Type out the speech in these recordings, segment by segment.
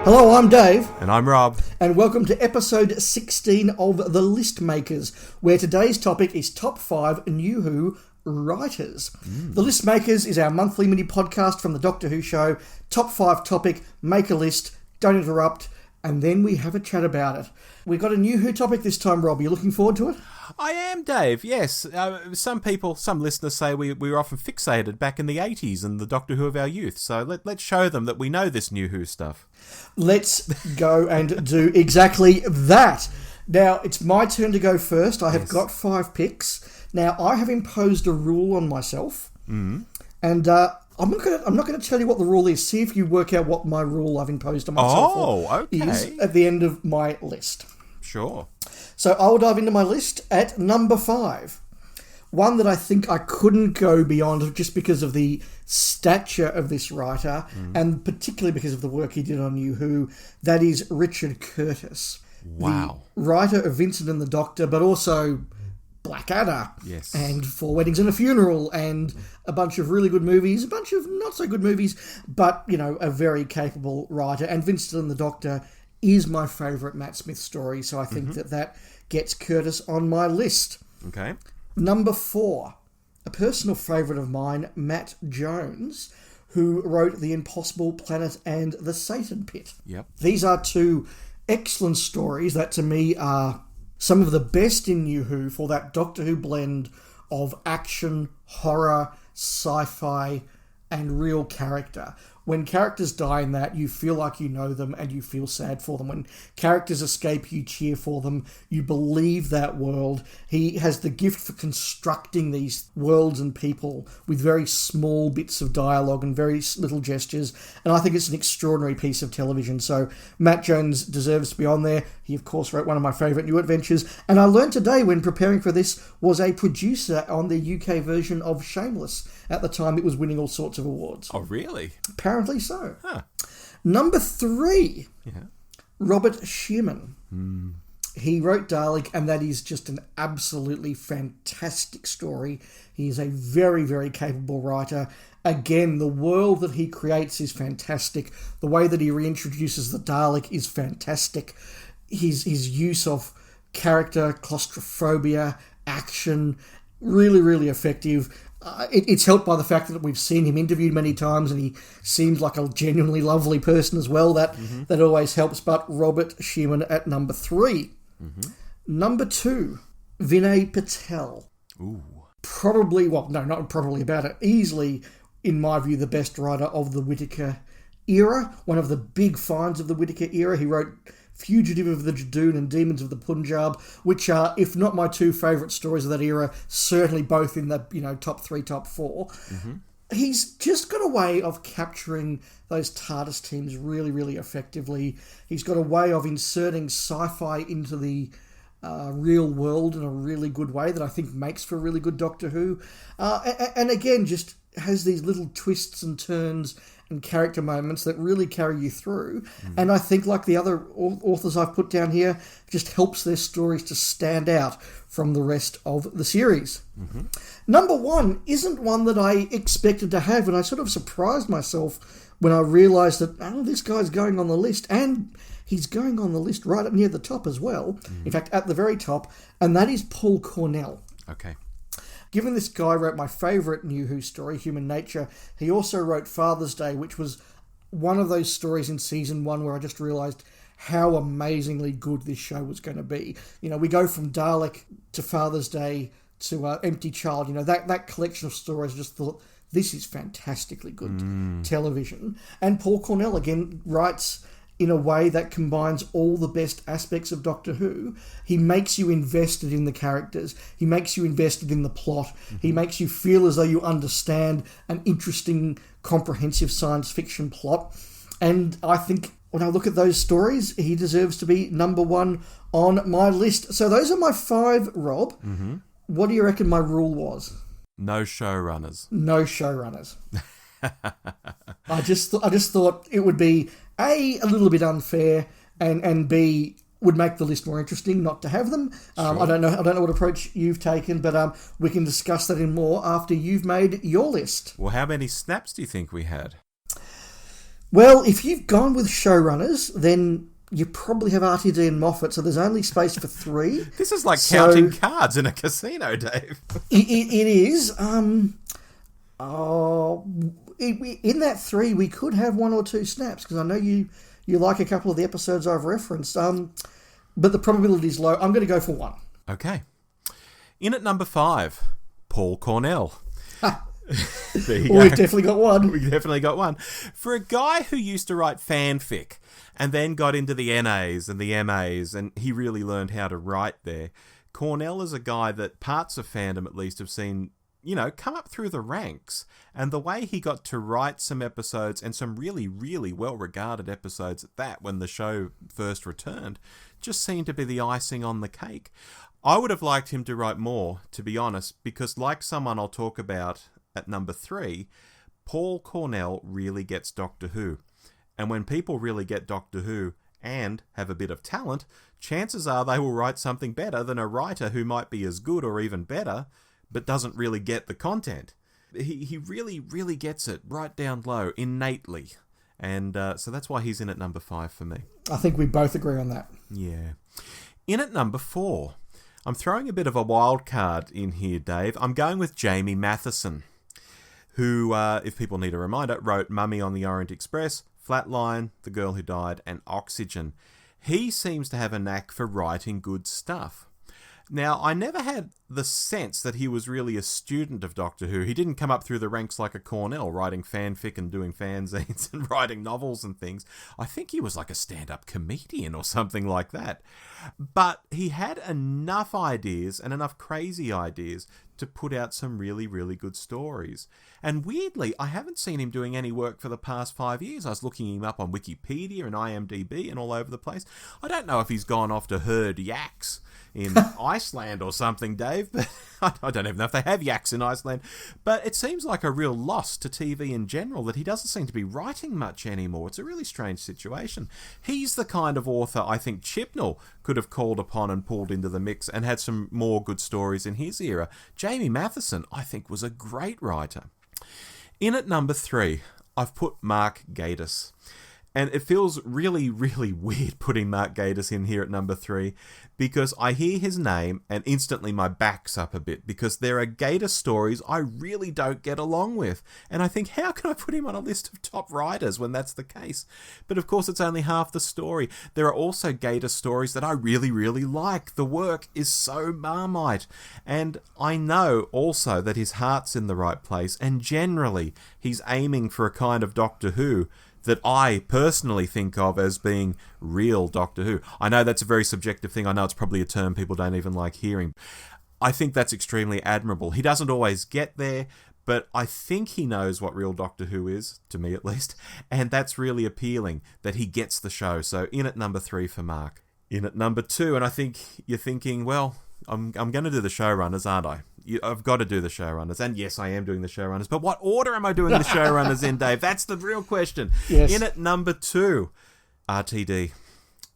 Hello, I'm Dave. And I'm Rob. And welcome to episode 16 of The List Makers, where today's topic is Top 5 New Who Writers. The List Makers is our monthly mini podcast from the Doctor Who show. Top 5 topic, make a list, don't interrupt, and then we have a chat about it. We've got a New Who topic this time, Rob. Are you looking forward to it? I am, Dave, yes. Some listeners say we were often fixated back in the 80s and the Doctor Who of our youth, so let's show them that we know this New Who stuff. Let's go and do exactly that. Now, it's my turn to go first. I have got 5 picks. Now, I have imposed a rule on myself, and I'm not going to tell you what the rule is. See if you work out what my rule I've imposed on myself is at the end of my list. Sure. So I will dive into my list at number 5. One that I think I couldn't go beyond just because of the stature of this writer, and particularly because of the work he did on New Who. That is Richard Curtis. Wow. The writer of Vincent and the Doctor, but also Blackadder. Yes. And Four Weddings and a Funeral, and a bunch of really good movies, a bunch of not so good movies, but, you know, a very capable writer. And Vincent and the Doctor is my favourite Matt Smith story, so I think that gets Curtis on my list. Okay. Number 4, a personal favourite of mine, Matt Jones, who wrote The Impossible Planet and The Satan Pit. Yep. These are 2 excellent stories that to me are some of the best in New Who for that Doctor Who blend of action, horror, sci-fi, and real character. When characters die in that, you feel like you know them and you feel sad for them. When characters escape, you cheer for them. You believe that world. He has the gift for constructing these worlds and people with very small bits of dialogue and very little gestures. And I think it's an extraordinary piece of television. So Matt Jones deserves to be on there. He, of course, wrote one of my favourite New Adventures. And I learned today when preparing for this, was a producer on the UK version of Shameless. At the time, it was winning all sorts of awards. Oh, really? Apparently so. Huh. Number 3, Yeah. Robert Shearman. He wrote Dalek, and that is just an absolutely fantastic story. He is a very, very capable writer. Again, the world that he creates is fantastic. The way that he reintroduces the Dalek is fantastic. His use of character, claustrophobia, action, really, really effective. It's helped by the fact that we've seen him interviewed many times, and he seems like a genuinely lovely person as well. That always helps. But Robert Shearman at number 3. Number 2, Vinay Patel. Ooh. Probably, well, no, not probably about it. Easily, in my view, the best writer of the Whittaker era. One of the big finds of the Whittaker era. He wrote Fugitive of the Jadoon and Demons of the Punjab, which are, if not my 2 favourite stories of that era, certainly both in the top 3, top 4. He's just got a way of capturing those TARDIS teams really, really effectively. He's got a way of inserting sci-fi into the real world in a really good way that I think makes for a really good Doctor Who. And again, just has these little twists and turns and character moments that really carry you through. And I think, like the other authors I've put down here, just helps their stories to stand out from the rest of the series. Number 1 isn't one that I expected to have, and I sort of surprised myself when I realised that, this guy's going on the list, and he's going on the list right up near the top as well. In fact, at the very top, and that is Paul Cornell. Okay. Given this guy wrote my favourite New Who story, Human Nature, he also wrote Father's Day, which was one of those stories in season 1 where I just realised how amazingly good this show was going to be. We go from Dalek to Father's Day to Empty Child. That collection of stories, I just thought, this is fantastically good television. And Paul Cornell, again, writes in a way that combines all the best aspects of Doctor Who. He makes you invested in the characters. He makes you invested in the plot. He makes you feel as though you understand an interesting, comprehensive science fiction plot. And I think when I look at those stories, he deserves to be number 1 on my list. So those are my 5, Rob. What do you reckon my rule was? No showrunners. No showrunners. I just thought it would be A, a little bit unfair, and B, would make the list more interesting not to have them. Sure. I don't know what approach you've taken, but we can discuss that in more after you've made your list. Well, how many snaps do you think we had? Well, if you've gone with showrunners, then you probably have RTD and Moffat, so there's only space for 3. This is like counting cards in a casino, Dave. It is. In that 3, we could have 1 or 2 snaps, because I know you like a couple of the episodes I've referenced. But the probability is low. I'm going to go for 1. Okay. In at number 5, Paul Cornell. We've definitely got 1. We definitely got 1. For a guy who used to write fanfic and then got into the NAs and the MAs, and he really learned how to write there, Cornell is a guy that parts of fandom at least have seen, come up through the ranks. And the way he got to write some episodes, and some really, really well-regarded episodes at that when the show first returned, just seemed to be the icing on the cake. I would have liked him to write more, to be honest, because like someone I'll talk about at number 3, Paul Cornell really gets Doctor Who. And when people really get Doctor Who and have a bit of talent, chances are they will write something better than a writer who might be as good or even better, but doesn't really get the content. He really, really gets it right down low, innately. And so that's why he's in at number 5 for me. I think we both agree on that. Yeah. In at number 4, I'm throwing a bit of a wild card in here, Dave. I'm going with Jamie Matheson, who, if people need a reminder, wrote Mummy on the Orient Express, Flatline, The Girl Who Died, and Oxygen. He seems to have a knack for writing good stuff. Now, I never had the sense that he was really a student of Doctor Who. He didn't come up through the ranks like a Cornell, writing fanfic and doing fanzines and writing novels and things. I think he was like a stand-up comedian or something like that. But he had enough ideas and enough crazy ideas to put out some really, really good stories. And weirdly, I haven't seen him doing any work for the past 5 years. I was looking him up on Wikipedia and IMDb and all over the place. I don't know if he's gone off to herd yaks in Iceland or something, Dave, but I don't even know if they have yaks in Iceland. But it seems like a real loss to TV in general that he doesn't seem to be writing much anymore. It's a really strange situation. He's the kind of author I think Chibnall could have called upon and pulled into the mix and had some more good stories in his era. Jamie Matheson, I think, was a great writer. In at number 3, I've put Mark Gatiss. And it feels really, really weird putting Mark Gatiss in here at number 3, because I hear his name and instantly my back's up a bit, because there are Gatiss stories I really don't get along with. And I think, how can I put him on a list of top writers when that's the case? But of course, it's only half the story. There are also Gatiss stories that I really, really like. The work is so Marmite. And I know also that his heart's in the right place, and generally he's aiming for a kind of Doctor Who that I personally think of as being real Doctor Who. I know that's a very subjective thing. I know it's probably a term people don't even like hearing. I think that's extremely admirable. He doesn't always get there, but I think he knows what real Doctor Who is, to me at least, and that's really appealing, that he gets the show. So in at number 3 for Mark. In at number 2, and I think you're thinking, well, I'm going to do the showrunners, aren't I? I've got to do the showrunners. And yes, I am doing the showrunners. But what order am I doing the showrunners in, Dave? That's the real question. Yes. In at number 2, RTD.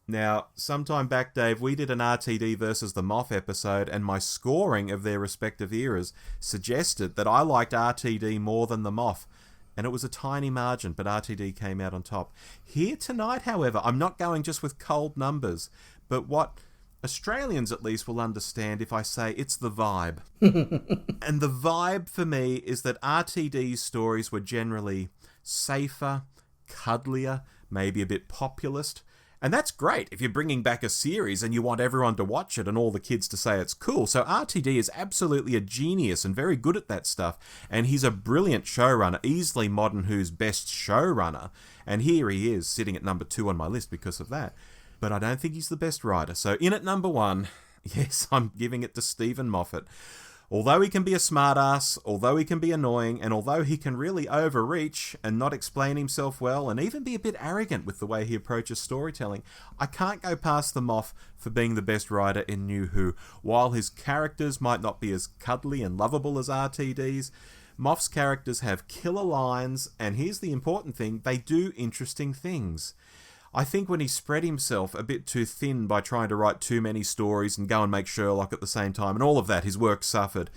Now, sometime back, Dave, we did an RTD versus the Moff episode, and my scoring of their respective eras suggested that I liked RTD more than the Moff. And it was a tiny margin, but RTD came out on top. Here tonight, however, I'm not going just with cold numbers, but what Australians at least will understand if I say it's the vibe. And the vibe for me is that RTD's stories were generally safer, cuddlier, maybe a bit populist. And that's great if you're bringing back a series and you want everyone to watch it and all the kids to say it's cool. So RTD is absolutely a genius and very good at that stuff. And he's a brilliant showrunner, easily Modern Who's best showrunner. And here he is, sitting at number 2 on my list because of that. But I don't think he's the best writer. So in at number 1, yes, I'm giving it to Steven Moffat. Although he can be a smartass, although he can be annoying, and although he can really overreach and not explain himself well, and even be a bit arrogant with the way he approaches storytelling, I can't go past the Moff for being the best writer in New Who. While his characters might not be as cuddly and lovable as RTD's, Moff's characters have killer lines, and here's the important thing, they do interesting things. I think when he spread himself a bit too thin by trying to write too many stories and go and make Sherlock at the same time and all of that, his work suffered.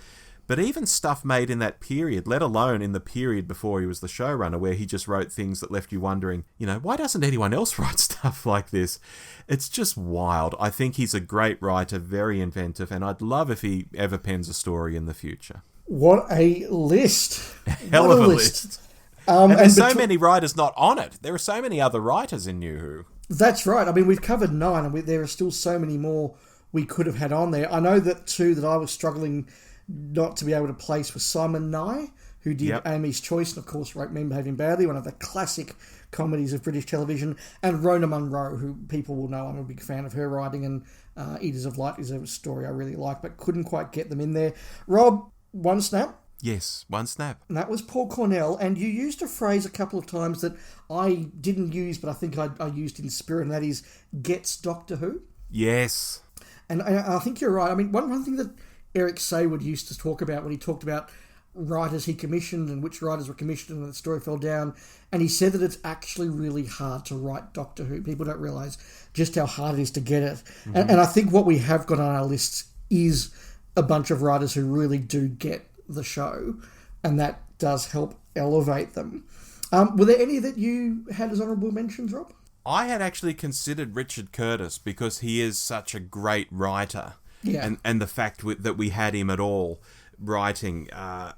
But even stuff made in that period, let alone in the period before he was the showrunner, where he just wrote things that left you wondering, why doesn't anyone else write stuff like this? It's just wild. I think he's a great writer, very inventive, and I'd love if he ever pens a story in the future. What a list. Hell what of a list. And there's so many writers not on it. There are so many other writers in New Who. That's right. I mean, we've covered 9, and there are still so many more we could have had on there. I know that 2 that I was struggling not to be able to place was Simon Nye, who did Amy's Choice, and of course wrote Men Behaving Badly, one of the classic comedies of British television, and Rona Munro, who people will know I'm a big fan of her writing, and Eaters of Light is a story I really like, but couldn't quite get them in there. Rob, one snap? Yes, one snap. And that was Paul Cornell, and you used a phrase a couple of times that I didn't use, but I think I used in spirit, and that is gets Doctor Who. Yes. And I think you're right. I mean, one thing that Eric Saywood used to talk about when he talked about writers he commissioned and which writers were commissioned and the story fell down, and he said that it's actually really hard to write Doctor Who. People don't realise just how hard it is to get it. Mm-hmm. And I think what we have got on our lists is a bunch of writers who really do get the show, and that does help elevate them. Were there any that you had as honourable mentions, Rob? I had actually considered Richard Curtis because he is such a great writer. Yeah. And the fact that we had him at all writing,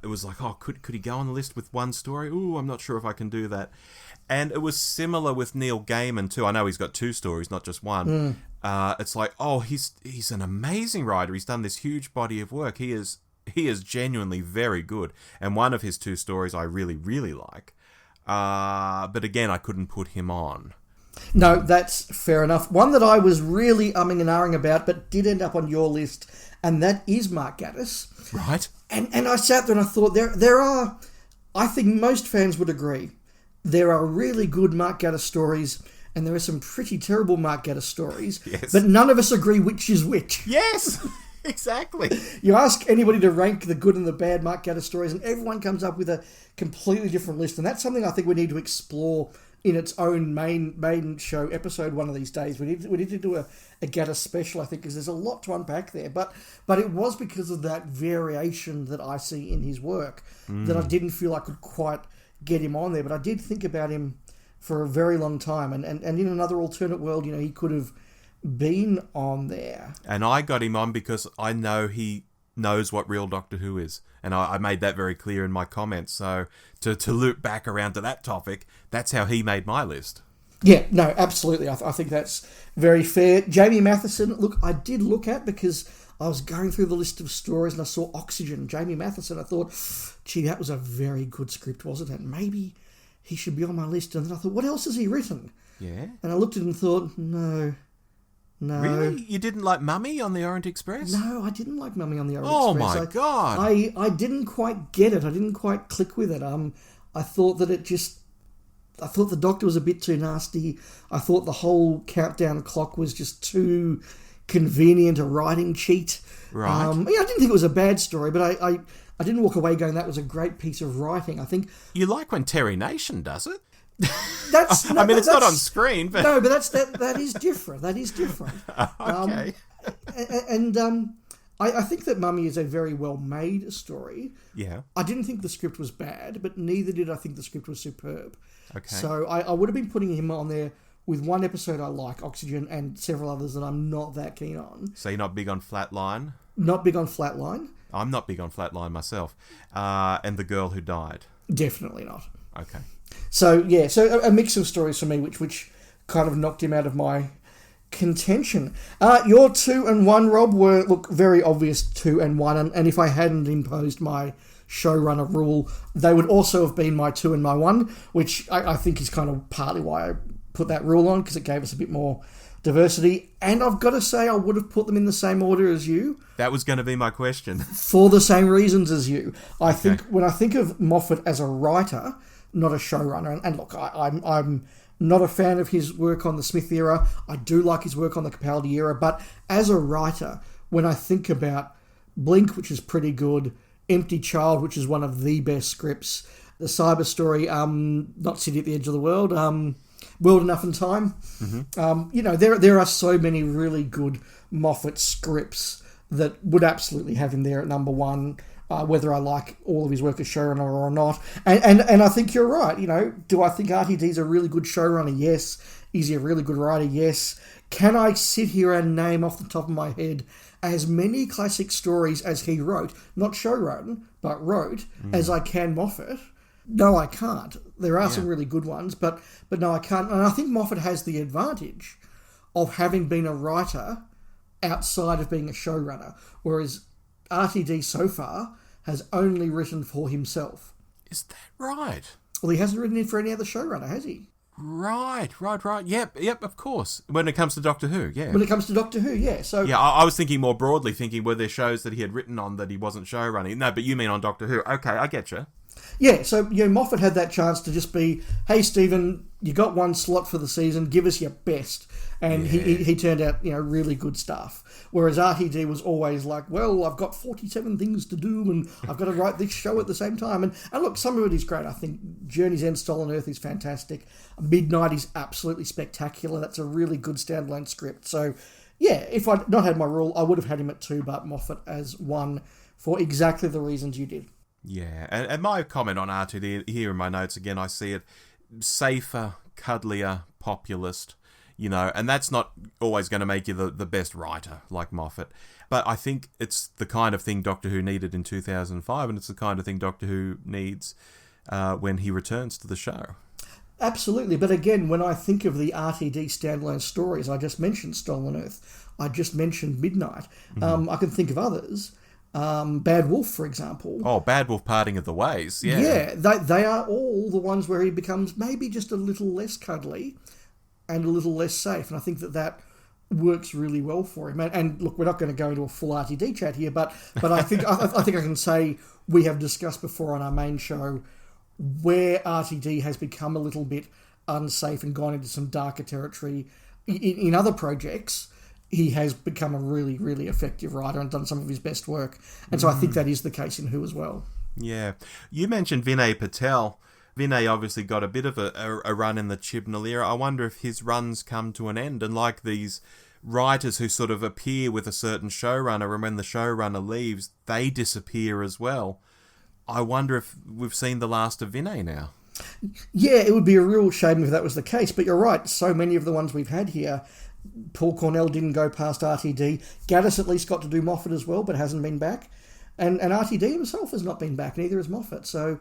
it was like, could he go on the list with one story? Ooh, I'm not sure if I can do that. And it was similar with Neil Gaiman too. I know he's got 2 stories, not just one. It's like, he's an amazing writer. He's done this huge body of work. He is genuinely very good. And one of his 2 stories I really, really like. But again, I couldn't put him on. No, that's fair enough. One that I was really umming and ahhing about, but did end up on your list, and that is Mark Gatiss. Right. And I sat there and I thought, there are, I think most fans would agree, there are really good Mark Gatiss stories, and there are some pretty terrible Mark Gatiss stories, yes. But none of us agree which is which. Yes, exactly. You ask anybody to rank the good and the bad Mark Gatiss stories, and everyone comes up with a completely different list, and that's something I think we need to explore in its own main show episode one of these days. We need to do a Gatiss special, I think, because there's a lot to unpack there. But it was because of that variation that I see in his work that I didn't feel I could quite get him on there. But I did think about him for a very long time. And in another alternate world, he could have been on there. And I got him on because I know he knows what real Doctor Who is. And I made that very clear in my comments. So to loop back around to that topic, that's how he made my list. Yeah, no, absolutely. I think that's very fair. Jamie Matheson, look, I did look at, because I was going through the list of stories and I saw Oxygen, Jamie Matheson. I thought, gee, that was a very good script, wasn't it? Maybe he should be on my list. And then I thought, what else has he written? Yeah. And I looked at it and thought, no. Really? You didn't like Mummy on the Orient Express? No, I didn't like Mummy on the Orient Oh Express. my God. I didn't quite get it. I didn't quite click with it. I thought that I thought the Doctor was a bit too nasty. I thought the whole countdown clock was just too convenient a writing cheat. Right. I didn't think it was a bad story, but I didn't walk away going, that was a great piece of writing. I think you like when Terry Nation does it. That's. I mean, it's not on screen, but no, but that is different. That is different. Okay. I think that Mummy is a very well made story. Yeah. I didn't think the script was bad, but neither did I think the script was superb. Okay. So I would have been putting him on there with one episode I like, Oxygen, and several others that I'm not that keen on. So you're not big on Flatline? Not big on Flatline. I'm not big on Flatline myself. And The Girl Who Died? Definitely not. Okay. So, yeah, a mix of stories for me, which kind of knocked him out of my contention. Your 2 and 1, Rob, were, look, very obvious 2 and 1, and if I hadn't imposed my showrunner rule, they would also have been my 2 and my 1, which I think is kind of partly why I put that rule on, because it gave us a bit more diversity. And I've got to say, I would have put them in the same order as you. That was going to be my question. For the same reasons as you. I think when I think of Moffat as a writer, not a showrunner, and look, I'm not a fan of his work on the Smith era. I do like his work on the Capaldi era, but as a writer, when I think about Blink, which is pretty good, Empty Child, which is one of the best scripts, the Cyber Story, not City at the Edge of the World, World Enough in Time. Mm-hmm. There are so many really good Moffat scripts that would absolutely have him there at number 1. whether I like all of his work as showrunner or not. And I think you're right. Do I think RTD's a really good showrunner? Yes. Is he a really good writer? Yes. Can I sit here and name off the top of my head as many classic stories as he wrote, not showrun, but wrote, as I can Moffat? No, I can't. There are some really good ones, but no, I can't. And I think Moffat has the advantage of having been a writer outside of being a showrunner, whereas RTD so far has only written for himself. Is that right? Well, he hasn't written it for any other showrunner, has he? Right. Yep, of course. When it comes to Doctor Who, yeah. When it comes to Doctor Who, yeah. So yeah, I was thinking more broadly, thinking were there shows that he had written on that he wasn't showrunning? No, but you mean on Doctor Who. Okay, I get you. Yeah, so Moffat had that chance to just be, hey, Stephen, you got one slot for the season, give us your best. And he turned out, really good stuff. Whereas RTD was always like, well, I've got 47 things to do and I've got to write this show at the same time. And look, some of it is great. I think Journey's End, Stolen Earth is fantastic. Midnight is absolutely spectacular. That's a really good standalone script. So, yeah, if I'd not had my rule, I would have had him at 2, but Moffat as 1 for exactly the reasons you did. Yeah, and my comment on R2D here in my notes, again, I see it safer, cuddlier, populist, and that's not always going to make you the best writer like Moffat. But I think it's the kind of thing Doctor Who needed in 2005, and it's the kind of thing Doctor Who needs when he returns to the show. Absolutely. But again, when I think of the RTD standalone stories, I just mentioned Stolen Earth, I just mentioned Midnight. I can think of others. Bad Wolf, for example. Oh, Bad Wolf, Parting of the Ways, yeah. Yeah, they are all the ones where he becomes maybe just a little less cuddly and a little less safe, and I think that works really well for him. And look, we're not going to go into a full RTD chat here, but I think I think I can say we have discussed before on our main show where RTD has become a little bit unsafe and gone into some darker territory in other projects. He has become a really, really effective writer and done some of his best work. And so I think that is the case in Who as well. Yeah. You mentioned Vinay Patel. Vinay obviously got a bit of a run in the Chibnall era. I wonder if his runs come to an end. And like these writers who sort of appear with a certain showrunner, and when the showrunner leaves, they disappear as well. I wonder if we've seen the last of Vinay now. Yeah, it would be a real shame if that was the case. But you're right. So many of the ones we've had here, Paul Cornell didn't go past RTD. Gaddis at least got to do Moffat as well, but hasn't been back. And RTD himself has not been back, neither has Moffat. So,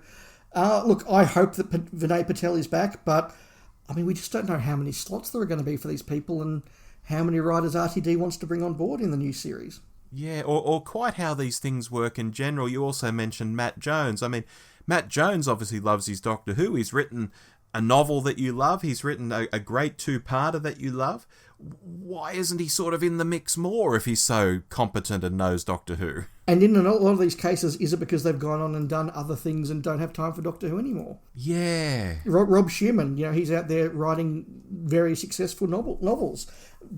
look, I hope that Vinay Patel is back, but, I mean, we just don't know how many slots there are going to be for these people and how many writers RTD wants to bring on board in the new series. Yeah, or quite how these things work in general. You also mentioned Matt Jones. I mean, Matt Jones obviously loves his Doctor Who. He's written a novel that you love. He's written a great two-parter that you love. Why isn't he sort of in the mix more if he's so competent and knows Doctor Who? And in a lot of these cases, is it because they've gone on and done other things and don't have time for Doctor Who anymore? Yeah. Rob Shearman, he's out there writing very successful novels.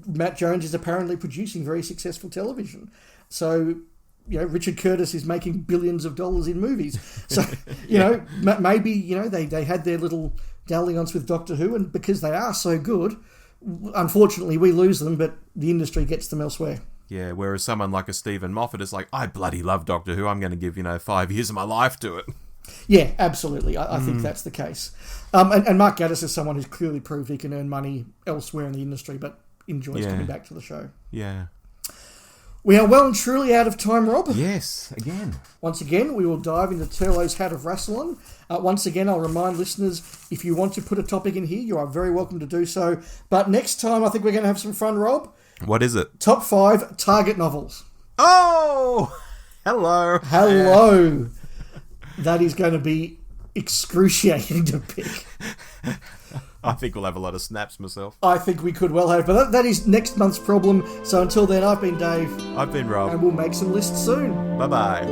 Matt Jones is apparently producing very successful television. So, Richard Curtis is making billions of dollars in movies. So, maybe, they had their little dalliance with Doctor Who, and because they are so good, unfortunately, we lose them, but the industry gets them elsewhere. Yeah, whereas someone like a Stephen Moffat is like, I bloody love Doctor Who, I'm going to give, 5 years of my life to it. Yeah, absolutely. I think that's the case. And Mark Gatiss is someone who's clearly proved he can earn money elsewhere in the industry, but enjoys coming back to the show. Yeah. We are well and truly out of time, Rob. Yes, again. Once again, we will dive into Turlough's Hat of Rassilon. Once again, I'll remind listeners, if you want to put a topic in here, you are very welcome to do so. But next time, I think we're going to have some fun, Rob. What is it? Top 5 Target novels. Oh! Hello. Hello. That is going to be excruciating to pick. I think we'll have a lot of snaps myself. I think we could well have, but that is next month's problem. So until then, I've been Dave. I've been Rob. And we'll make some lists soon. Bye-bye.